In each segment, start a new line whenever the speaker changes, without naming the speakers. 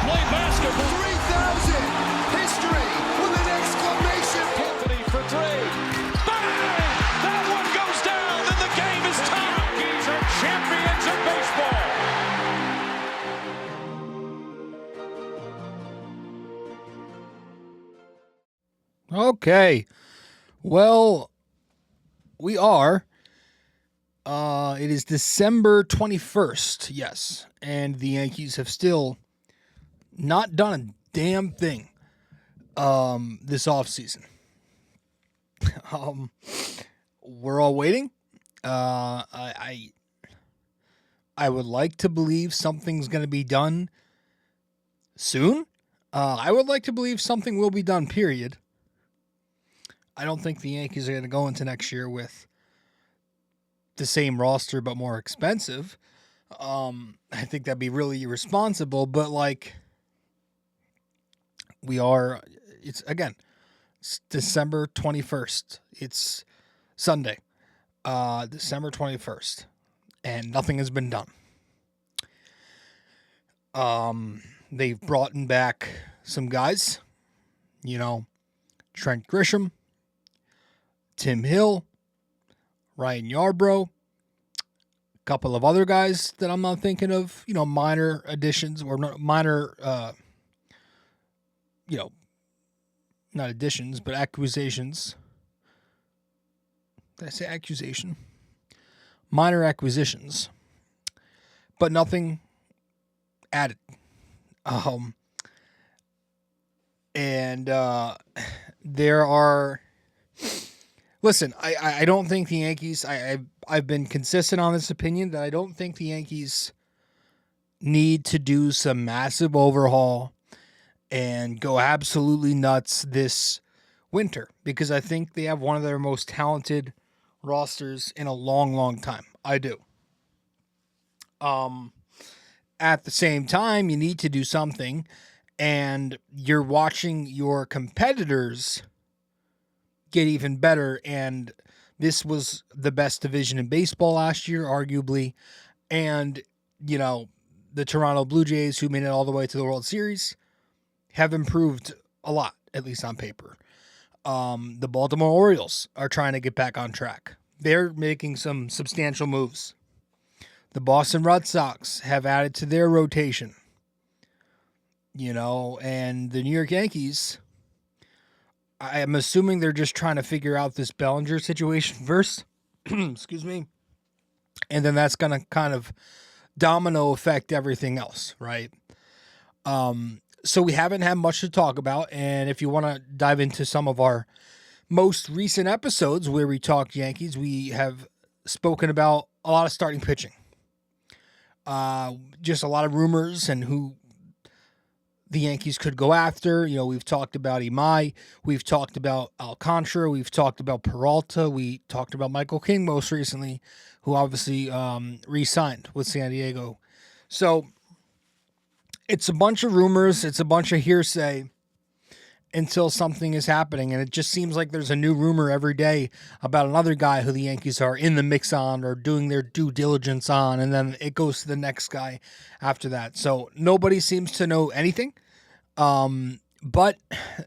play basketball.
3,000! History with an exclamation!
Company for three. Bang! That one goes down, and the game is tied. The Yankees are champions of
baseball. Okay. Well, we are. It is December 21st, yes, and the Yankees have still not done a damn thing this offseason. We're all waiting. I would like to believe something's going to be done soon. I would like to believe something will be done, period. I don't think the Yankees are going to go into next year with the same roster but more expensive. I think that'd be really irresponsible, but like it's December 21st. It's Sunday, December 21st, and nothing has been done. They've brought back some guys, Trent Grisham, Tim Hill, Ryan Yarbrough, a couple of other guys that I'm not thinking of, minor additions or minor, not additions, but acquisitions. Did I say accusation? Minor acquisitions, but nothing added. There are. Listen, I don't think the Yankees. I've been consistent on this opinion that I don't think the Yankees need to do some massive overhaul and go absolutely nuts this winter, because I think they have one of their most talented rosters in a long, long time. I do. At the same time, you need to do something, and you're watching your competitors get even better, and this was the best division in baseball last year, arguably, and, the Toronto Blue Jays, who made it all the way to the World Series, have improved a lot, at least on paper. The Baltimore Orioles are trying to get back on track. They're making some substantial moves. The Boston Red Sox have added to their rotation, and the New York Yankees, I am assuming they're just trying to figure out this Bellinger situation first. Excuse me. And then that's going to kind of domino affect everything else, right? So we haven't had much to talk about. And if you want to dive into some of our most recent episodes where we talked Yankees, we have spoken about a lot of starting pitching. Just a lot of rumors and who the Yankees could go after. We've talked about Imai. We've talked about Alcantara. We've talked about Peralta. We talked about Michael King most recently, who obviously re-signed with San Diego. So it's a bunch of rumors. It's a bunch of hearsay until something is happening. And it just seems like there's a new rumor every day about another guy who the Yankees are in the mix on or doing their due diligence on. And then it goes to the next guy after that. So nobody seems to know anything. But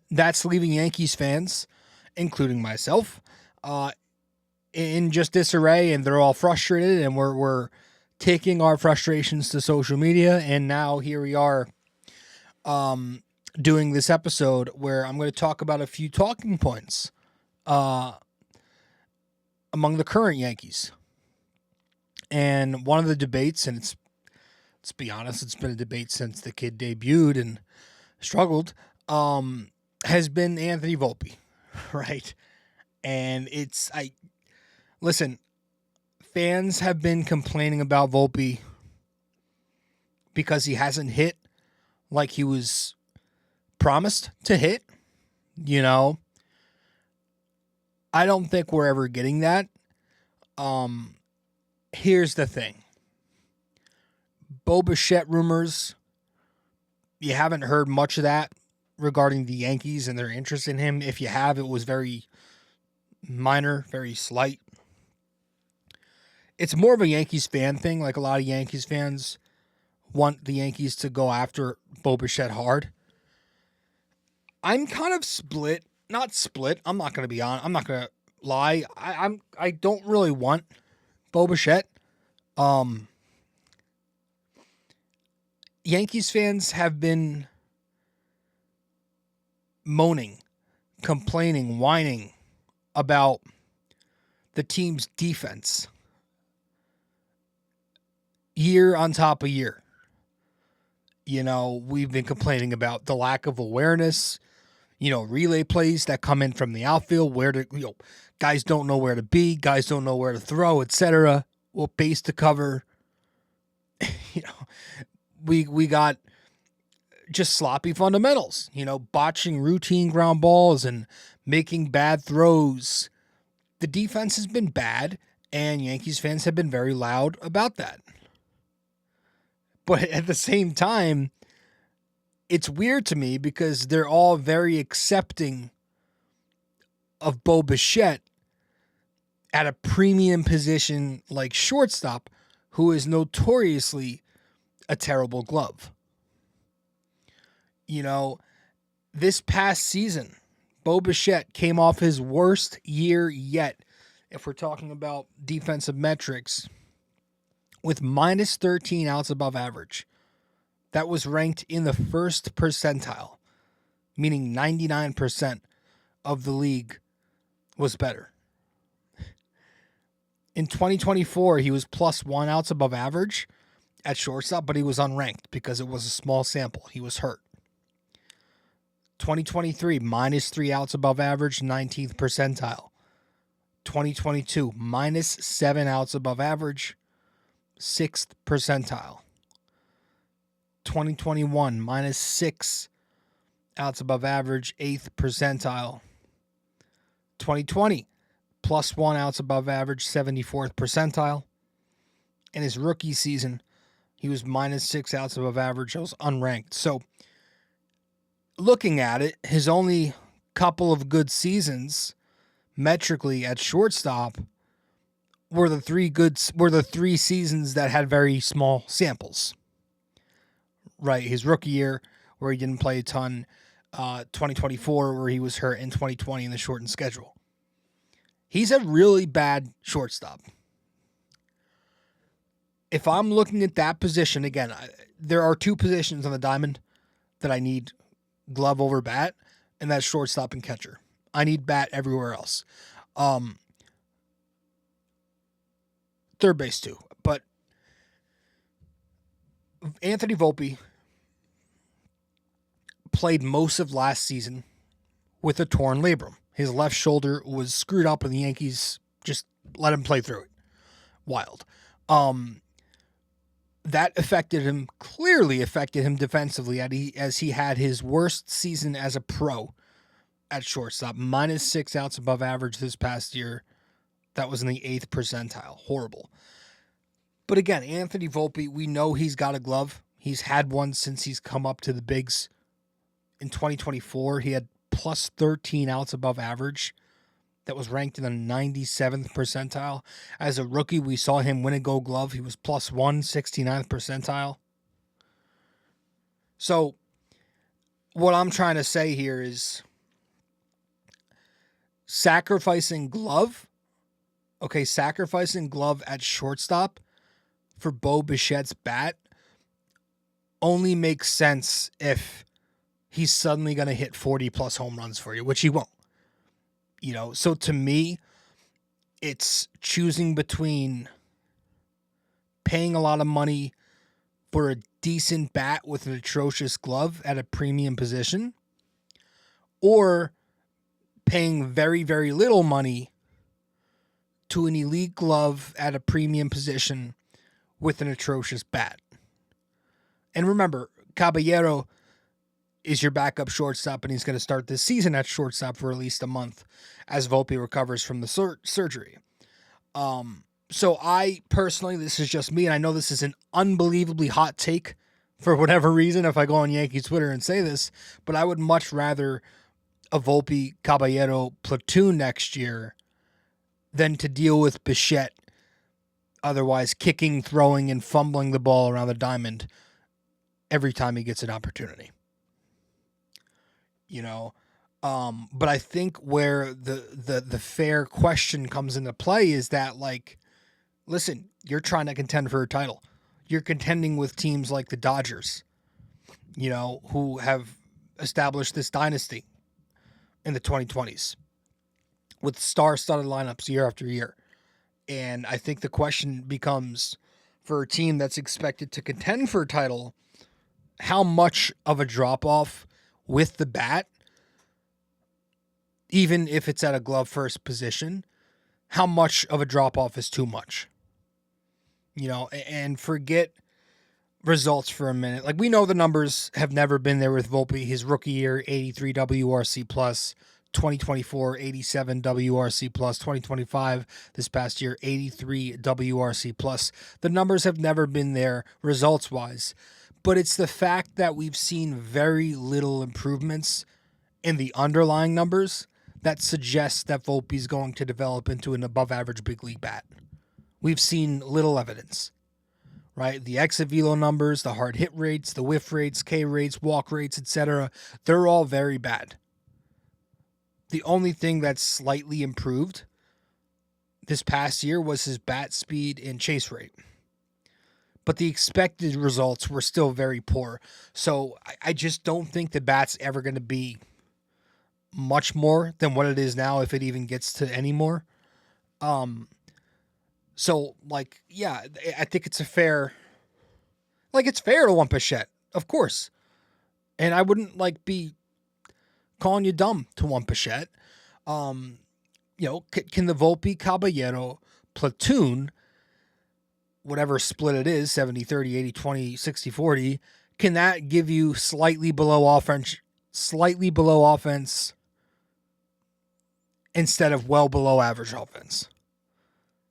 that's leaving Yankees fans, including myself, in just disarray, and they're all frustrated, and we're taking our frustrations to social media. And now here we are, doing this episode where I'm going to talk about a few talking points among the current Yankees. And one of the debates, and let's be honest, it's been a debate since the kid debuted and struggled, has been Anthony Volpe, right? And listen, fans have been complaining about Volpe because he hasn't hit like he was promised to hit. I don't think we're ever getting that. Here's the thing. Bichette rumors, you haven't heard much of that regarding the Yankees and their interest in him. If you have, it was very minor, very slight. It's more of a Yankees fan thing. Like a lot of Yankees fans want the Yankees to go after Bichette hard. I'm kind of split. Not split. I'm not going to lie. I don't really want Bichette. Yankees fans have been moaning, complaining, whining about the team's defense year on top of year. You know, we've been complaining about the lack of awareness, relay plays that come in from the outfield, guys don't know where to be, guys don't know where to throw, etc. What base to cover. We got just sloppy fundamentals, botching routine ground balls and making bad throws. The defense has been bad, and Yankees fans have been very loud about that. But at the same time, it's weird to me because they're all very accepting of Bichette at a premium position like shortstop, who is notoriously a terrible glove. This past season, Bichette came off his worst year yet, if we're talking about defensive metrics, with minus 13 outs above average. That was ranked in the first percentile, meaning 99% of the league was better. In 2024, he was plus 1 outs above average at shortstop, but he was unranked because it was a small sample. He was hurt. 2023, minus 3 outs above average, 19th percentile. 2022, minus 7 outs above average, 6th percentile. 2021, minus 6 outs above average, 8th percentile. 2020, plus 1 outs above average, 74th percentile. In his rookie season, he was minus 6 outs above average. It was unranked. So, looking at it, his only couple of good seasons metrically at shortstop were the three seasons that had very small samples. Right, his rookie year where he didn't play a ton, 2024 where he was hurt, and 2020 in the shortened schedule. He's a really bad shortstop. If I'm looking at that position, again, there are two positions on the diamond that I need glove over bat, and that's shortstop and catcher. I need bat everywhere else. Third base too. But Anthony Volpe played most of last season with a torn labrum. His left shoulder was screwed up, and the Yankees just let him play through it. Wild. That clearly affected him defensively as he had his worst season as a pro at shortstop. Minus 6 outs above average this past year. That was in the 8th percentile. Horrible. But again, Anthony Volpe, we know he's got a glove. He's had one since he's come up to the bigs. In 2024, he had plus 13 outs above average. That was ranked in the 97th percentile. As a rookie, we saw him win a Gold Glove. He was plus 1, 69th percentile. So, what I'm trying to say here is sacrificing glove at shortstop for Bichette's bat only makes sense if he's suddenly going to hit 40 plus home runs for you, which he won't. So to me, it's choosing between paying a lot of money for a decent bat with an atrocious glove at a premium position, or paying very, very little money to an elite glove at a premium position with an atrocious bat. And remember, Caballero is your backup shortstop, and he's going to start this season at shortstop for at least a month as Volpe recovers from the surgery. So I personally, this is just me, and I know this is an unbelievably hot take for whatever reason if I go on Yankee Twitter and say this, but I would much rather a Volpe Caballero platoon next year than to deal with Bichette otherwise kicking, throwing, and fumbling the ball around the diamond every time he gets an opportunity. But I think where the fair question comes into play is that, like, listen, you're trying to contend for a title. You're contending with teams like the Dodgers, who have established this dynasty in the 2020s with star-studded lineups year after year. And I think the question becomes, for a team that's expected to contend for a title, how much of a drop-off with the bat, even if it's at a glove-first position, how much of a drop-off is too much? And forget results for a minute. Like, we know the numbers have never been there with Volpe. His rookie year, 83 WRC plus, 2024, 87 WRC plus, 2025, this past year, 83 WRC plus. The numbers have never been there results-wise, but it's the fact that we've seen very little improvements in the underlying numbers that suggests that Volpe is going to develop into an above-average big league bat. We've seen little evidence, right? The exit velo numbers, the hard hit rates, the whiff rates, K rates, walk rates, etc., they're all very bad. The only thing that's slightly improved this past year was his bat speed and chase rate. But the expected results were still very poor. So I just don't think the bat's ever going to be much more than what it is now, if it even gets to any more. So, like, yeah, I think it's fair to want Bichette, of course. And I wouldn't, be calling you dumb to want Bichette. Can the Volpe Caballero platoon, whatever split it is, 70-30, 80-20, 60-40, can that give you slightly below offense instead of well below average offense?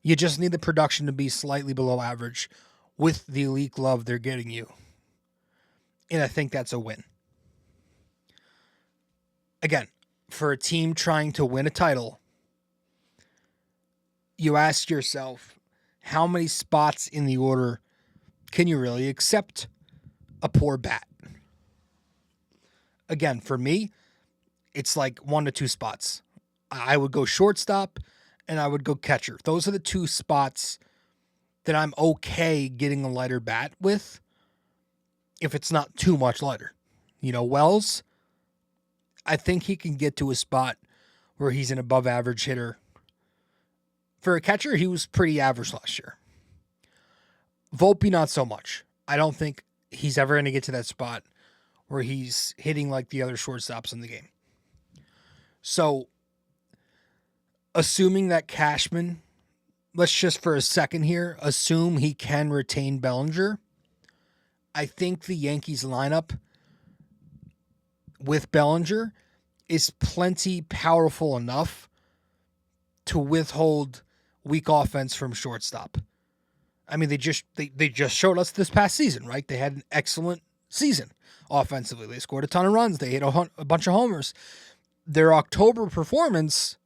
You just need the production to be slightly below average with the elite glove they're getting you. And I think that's a win. Again, for a team trying to win a title, you ask yourself, how many spots in the order can you really accept a poor bat? Again, for me, it's like 1 to 2 spots. I would go shortstop and I would go catcher. Those are the 2 spots that I'm okay getting a lighter bat with if it's not too much lighter. Wells, I think he can get to a spot where he's an above average hitter. For a catcher, he was pretty average last year. Volpe, not so much. I don't think he's ever going to get to that spot where he's hitting like the other shortstops in the game. So, assuming that Cashman, let's just for a second here, assume he can retain Bellinger, I think the Yankees lineup with Bellinger is plenty powerful enough to withhold weak offense from shortstop. I mean, they just showed us this past season, right? They had an excellent season offensively. They scored a ton of runs. They hit a bunch of homers. Their October performance,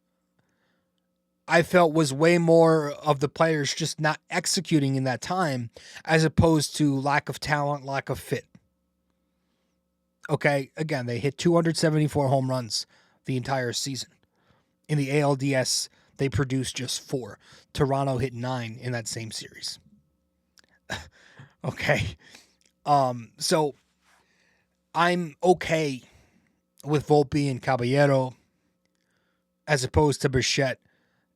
I felt, was way more of the players just not executing in that time as opposed to lack of talent, lack of fit. Okay, again, they hit 274 home runs the entire season. In the ALDS, they produced just 4. Toronto hit 9 in that same series. Okay. So I'm okay with Volpe and Caballero as opposed to Bichette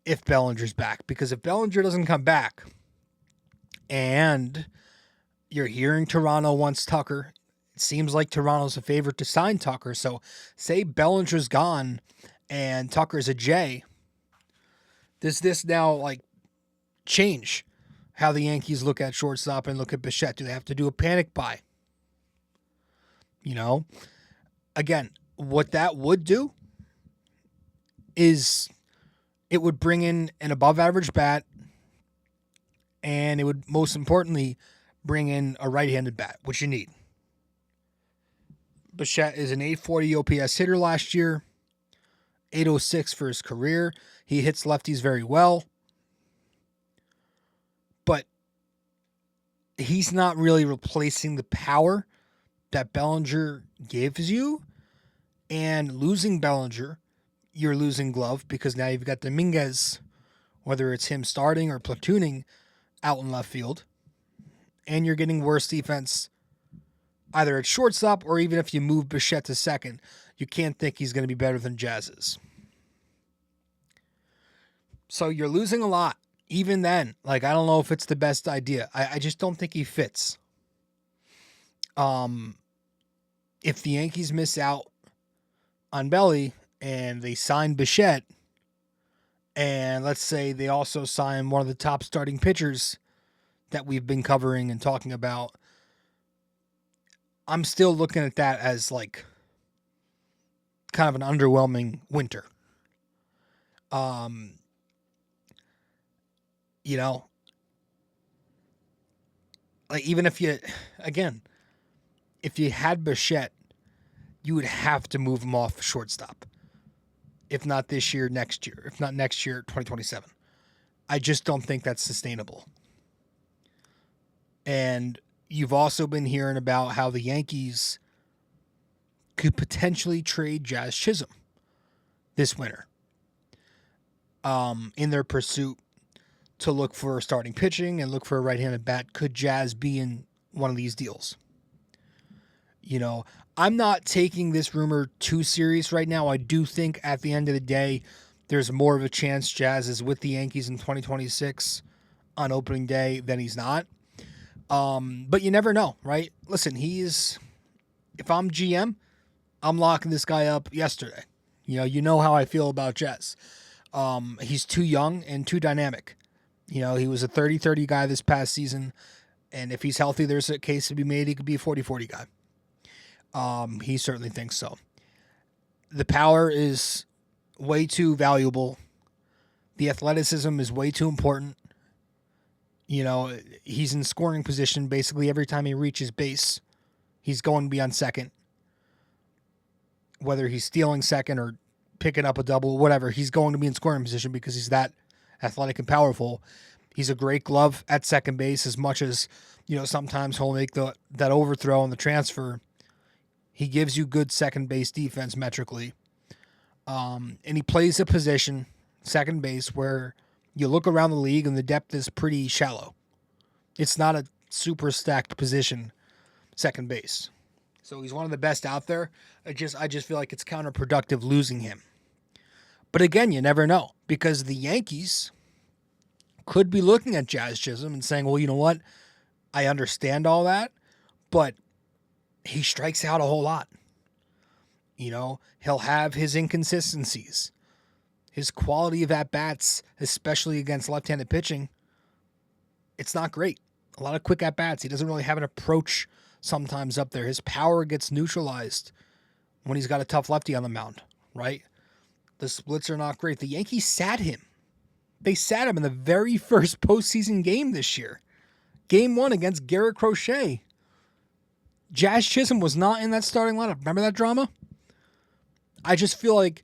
if Bellinger's back. Because if Bellinger doesn't come back and you're hearing Toronto wants Tucker, it seems like Toronto's a favorite to sign Tucker. So say Bellinger's gone and Tucker's a J. Does this now change how the Yankees look at shortstop and look at Bichette? Do they have to do a panic buy? Again, what that would do is it would bring in an above average bat, and it would most importantly bring in a right-handed bat, which you need. Bichette is an 840 OPS hitter last year, 806 for his career. He hits lefties very well, but he's not really replacing the power that Bellinger gives you, and losing Bellinger, you're losing glove because now you've got Dominguez, whether it's him starting or platooning out in left field, and you're getting worse defense either at shortstop or even if you move Bichette to second, you can't think he's going to be better than Jazz is. So you're losing a lot. Even then, like, I don't know if it's the best idea. I just don't think he fits. If the Yankees miss out on Belly and they sign Bichette, and let's say they also sign one of the top starting pitchers that we've been covering and talking about, I'm still looking at that as like kind of an underwhelming winter. You know, like even if you had Bichette, you would have to move him off shortstop. If not this year, next year. If not next year, 2027. I just don't think that's sustainable. And you've also been hearing about how the Yankees could potentially trade Jazz Chisholm this winter in their pursuit to look for starting pitching and look for a right-handed bat. Could Jazz be in one of these deals? You know, I'm not taking this rumor too serious right now. I do think at the end of the day, there's more of a chance Jazz is with the Yankees in 2026 on opening day than he's not. But you never know, right? Listen, if I'm GM, I'm locking this guy up yesterday. You know how I feel about Jazz. He's too young and too dynamic. He was a 30-30 guy this past season, and if he's healthy, there's a case to be made he could be a 40-40 guy. He certainly thinks so. The power is way too valuable. The athleticism is way too important. He's in scoring position basically every time he reaches base. He's going to be on second. Whether he's stealing second or picking up a double, whatever, he's going to be in scoring position because he's that athletic and powerful. He's a great glove at second base as much as, sometimes he'll make that overthrow on the transfer. He gives you good second base defense metrically. And he plays a position, second base, where you look around the league and the depth is pretty shallow. It's not a super stacked position, second base. So he's one of the best out there. I just feel like it's counterproductive losing him. But again, you never know, because the Yankees could be looking at Jazz Chisholm and saying, well, you know what? I understand all that, but he strikes out a whole lot. He'll have his inconsistencies. His quality of at-bats, especially against left-handed pitching, it's not great. A lot of quick at-bats. He doesn't really have an approach sometimes up there. His power gets neutralized when he's got a tough lefty on the mound, right? The splits are not great. The Yankees sat him. They sat him in the very first postseason game this year. Game 1 against Garrett Crochet. Jazz Chisholm was not in that starting lineup. Remember that drama? I just feel like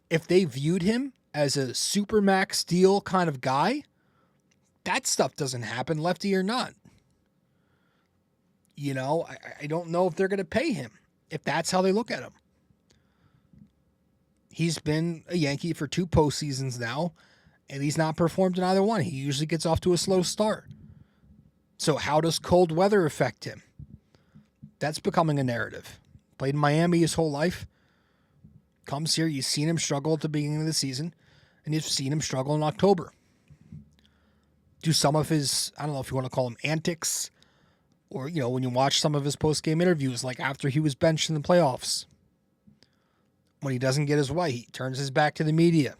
if they viewed him as a supermax deal kind of guy, that stuff doesn't happen, lefty or not. I don't know if they're going to pay him, if that's how they look at him. He's been a Yankee for 2 postseasons now, and he's not performed in either one. He usually gets off to a slow start. So how does cold weather affect him? That's becoming a narrative. Played in Miami his whole life. Comes here, you've seen him struggle at the beginning of the season, and you've seen him struggle in October. Do some of his, I don't know if you want to call them antics, or, when you watch some of his post-game interviews, like after he was benched in the playoffs, when he doesn't get his way, he turns his back to the media.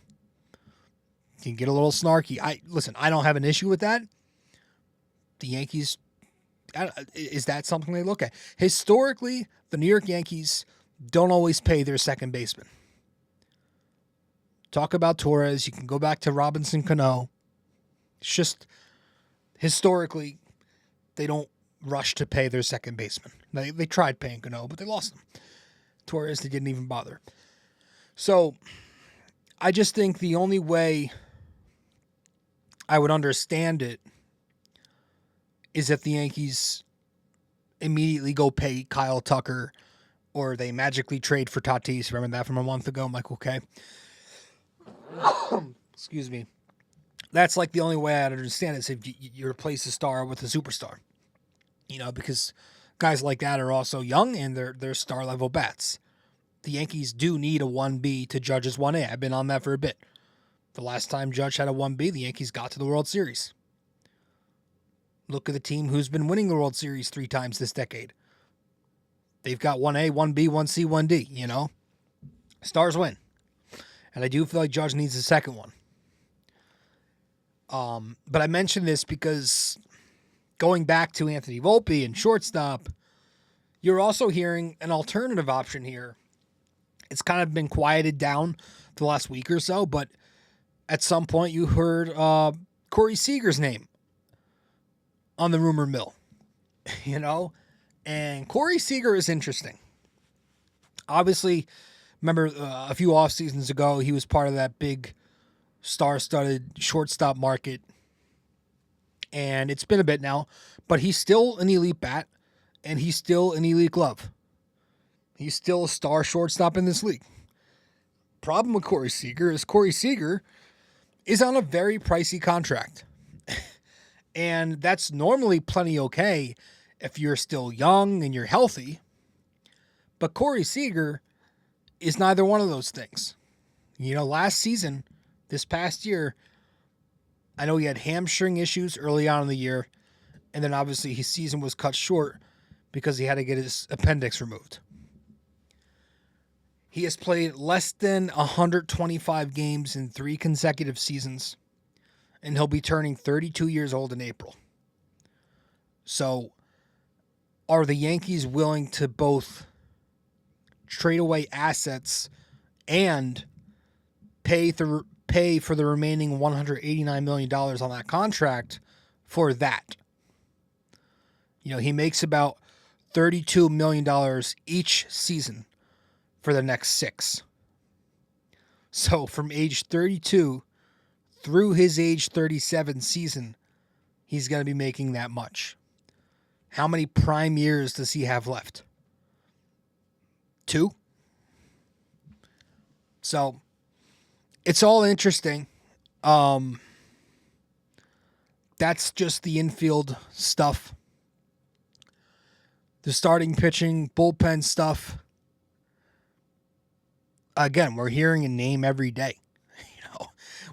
He can get a little snarky. I don't have an issue with that. The Yankees, is that something they look at? Historically, the New York Yankees don't always pay their second baseman. Talk about Torres. You can go back to Robinson Cano. It's just, historically, they don't rush to pay their second baseman. They tried paying Cano, but they lost him. Torres, they didn't even bother. So, I just think the only way I would understand it is if the Yankees immediately go pay Kyle Tucker, or they magically trade for Tatis. Remember that from a month ago, Michael K? Excuse me. That's like the only way I'd understand it is if you replace a star with a superstar. Because guys like that are also young and they're star level bats. The Yankees do need a 1B to Judge's 1A. I've been on that for a bit. The last time Judge had a 1B, the Yankees got to the World Series. Look at the team who's been winning the World Series 3 times this decade. They've got 1A, 1B, 1C, 1D, Stars win. And I do feel like Judge needs a second one. But I mention this because going back to Anthony Volpe and shortstop, you're also hearing an alternative option here. It's kind of been quieted down the last week or so, but at some point you heard Corey Seager's name on the rumor mill, and Corey Seager is interesting. Obviously, remember a few off seasons ago, he was part of that big star-studded shortstop market, and it's been a bit now, but he's still an elite bat, and he's still an elite glove. He's still a star shortstop in this league. Problem with Corey Seager is on a very pricey contract. And that's normally plenty okay if you're still young and you're healthy. But Corey Seager is neither one of those things. Last season, this past year, I know he had hamstring issues early on in the year. And then obviously his season was cut short because he had to get his appendix removed. He has played less than 125 games in 3 consecutive seasons, and he'll be turning 32 years old in April. So, are the Yankees willing to both trade away assets and pay for the remaining $189 million on that contract for that? He makes about $32 million each season for the next 6. So from age 32 through his age 37 season, he's going to be making that much. How many prime years does he have left? 2? So it's all interesting. That's just the infield stuff. The starting pitching, bullpen stuff. Again, we're hearing a name every day.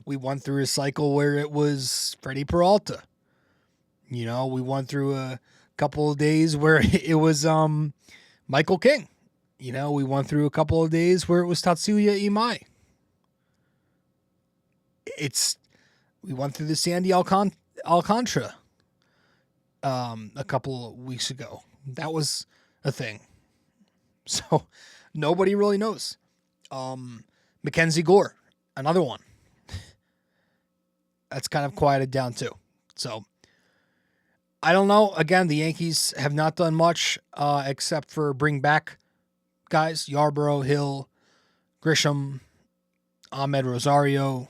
We went through a cycle where it was Freddie Peralta. We went through a couple of days where it was Michael King. We went through a couple of days where it was Tatsuya Imai. We went through the Sandy Alcantara a couple of weeks ago. That was a thing. So nobody really knows. Mackenzie Gore, another one. That's kind of quieted down too. So I don't know. Again, the Yankees have not done much except for bring back guys. Yarborough, Hill, Grisham, Ahmed Rosario.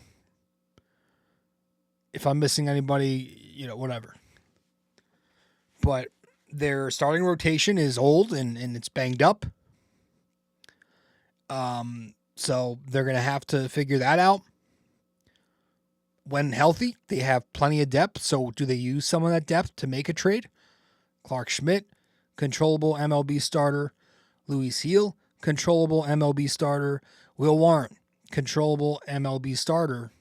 If I'm missing anybody, whatever. But their starting rotation is old and it's banged up. So they're going to have to figure that out. When healthy, they have plenty of depth. So do they use some of that depth to make a trade? Clark Schmidt, controllable MLB starter. Luis Heel, controllable MLB starter. Will Warren, controllable MLB starter.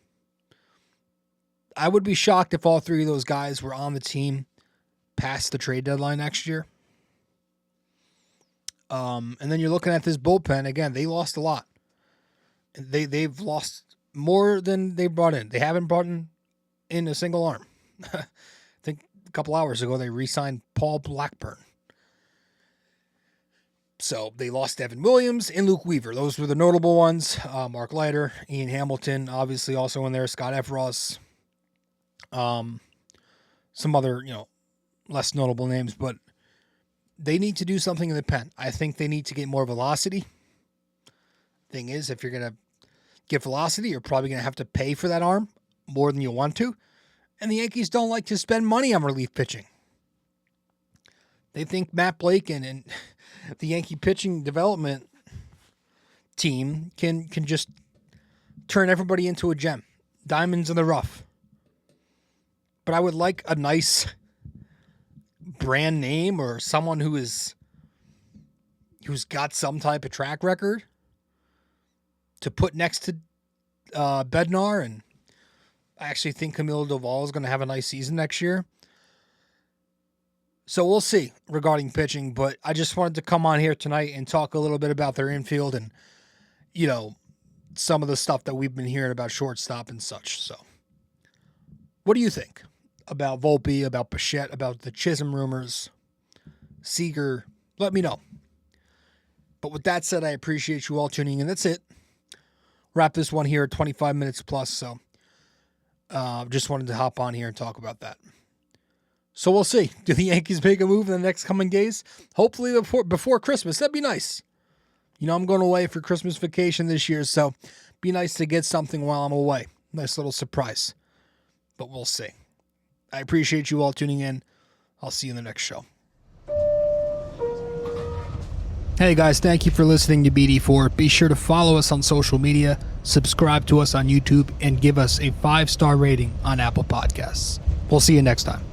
I would be shocked if all 3 of those guys were on the team past the trade deadline next year. And then you're looking at this bullpen. Again, they lost a lot. They've lost more than they brought in. They haven't brought in a single arm. I think a couple hours ago they re-signed Paul Blackburn. So they lost Evan Williams and Luke Weaver. Those were the notable ones. Mark Leiter, Ian Hamilton, obviously also in there. Scott Efros. Some other, less notable names, but they need to do something in the pen. I think they need to get more velocity. Thing is, if you're going to get velocity, you're probably going to have to pay for that arm more than you want to. And the Yankees don't like to spend money on relief pitching. They think Matt Blake and the Yankee pitching development team can just turn everybody into a gem. Diamonds in the rough. But I would like a nice brand name or someone who's got some type of track record to put next to Bednar, and I actually think Camilo Doval is going to have a nice season next year. So we'll see regarding pitching, but I just wanted to come on here tonight and talk a little bit about their infield and, some of the stuff that we've been hearing about shortstop and such. So what do you think about Volpe, about Bichette, about the Chisholm rumors, Seager? Let me know. But with that said, I appreciate you all tuning in. That's it. Wrap this one here at 25 minutes plus. So just wanted to hop on here and talk about that. So we'll see. Do the Yankees make a move in the next coming days? Hopefully before Christmas. That'd be nice. I'm going away for Christmas vacation this year, so be nice to get something while I'm away. Nice little surprise. But we'll see. I appreciate you all tuning in. I'll see you in the next show. Hey guys, thank you for listening to BD4. Be sure to follow us on social media, subscribe to us on YouTube, and give us a 5-star rating on Apple Podcasts. We'll see you next time.